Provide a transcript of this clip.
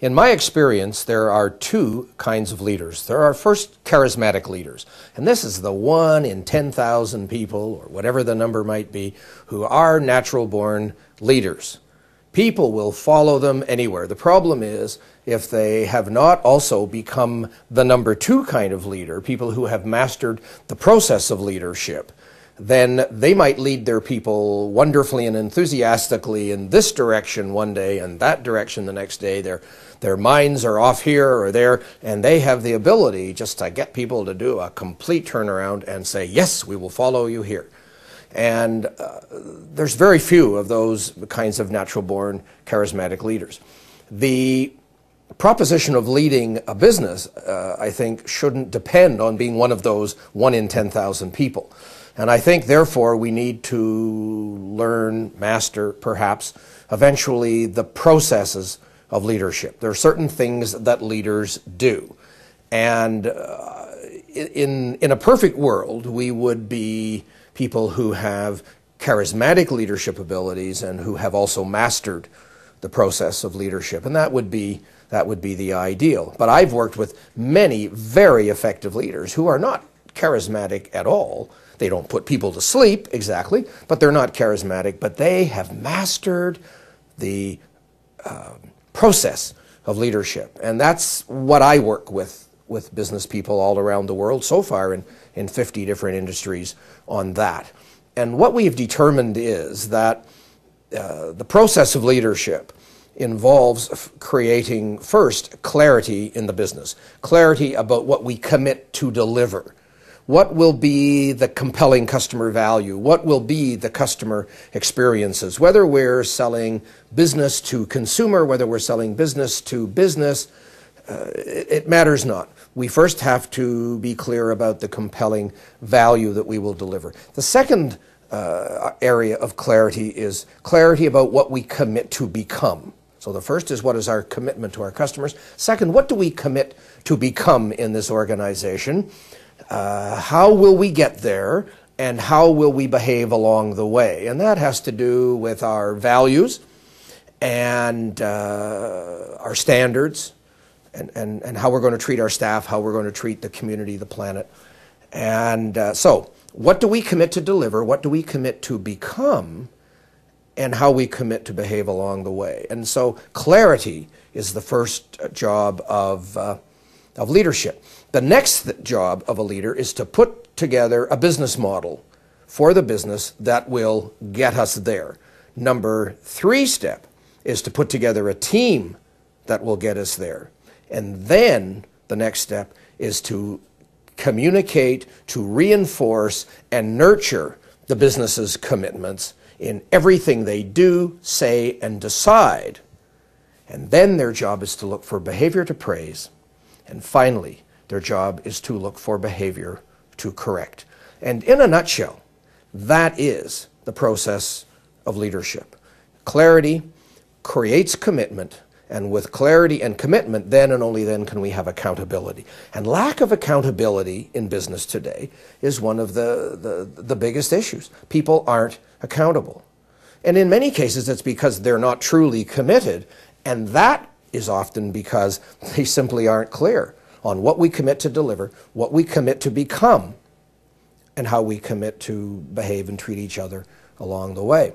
In my experience, there are two kinds of leaders. There are first charismatic leaders, and this is the 1 in 10,000 people, or whatever the number might be, who are natural-born leaders. People will follow them anywhere. The problem is, if they have not also become the number 2 kind of leader, people who have mastered the process of leadership, then they might lead their people wonderfully and enthusiastically in this direction one day and that direction the next day. Their minds are off here or there, and they have the ability just to get people to do a complete turnaround and say, yes, we will follow you here. And there's very few of those kinds of natural-born charismatic leaders. The proposition of leading a business, I think, shouldn't depend on being one of those 1 in 10,000 people. And I think, therefore, we need to learn, master, perhaps, eventually the processes of leadership. There are certain things that leaders do. And in a perfect world, we would be people who have charismatic leadership abilities and who have also mastered the process of leadership. And that would be the ideal. But I've worked with many very effective leaders who are not charismatic at all. They don't put people to sleep, exactly, but they're not charismatic. But they have mastered the process of leadership. And that's what I work with business people all around the world so far in 50 different industries on that. And what we have determined is that the process of leadership involves creating, first, clarity in the business, clarity about what we commit to deliver. What will be the compelling customer value? What will be the customer experiences? Whether we're selling business to consumer, whether we're selling business to business, it matters not. We first have to be clear about the compelling value that we will deliver. The second area of clarity is clarity about what we commit to become. So the first is, what is our commitment to our customers? Second, what do we commit to become in this organization? How will we get there, and how will we behave along the way? And that has to do with our values and our standards, and how we're going to treat our staff, how we're going to treat the community, the planet. And so what do we commit to deliver? What do we commit to become? And how we commit to behave along the way. And so clarity is the first job of leadership. The next job of a leader is to put together a business model for the business that will get us there. Number 3 step is to put together a team that will get us there. And then the next step is to communicate, to reinforce, and nurture the business's commitments in everything they do, say, and decide. And then their job is to look for behavior to praise. And finally, their job is to look for behavior to correct. And in a nutshell, that is the process of leadership. Clarity creates commitment, and with clarity and commitment, then and only then can we have accountability. And lack of accountability in business today is one of the biggest issues. People aren't accountable. And in many cases, it's because they're not truly committed, and that is often because they simply aren't clear on what we commit to deliver, what we commit to become, and how we commit to behave and treat each other along the way.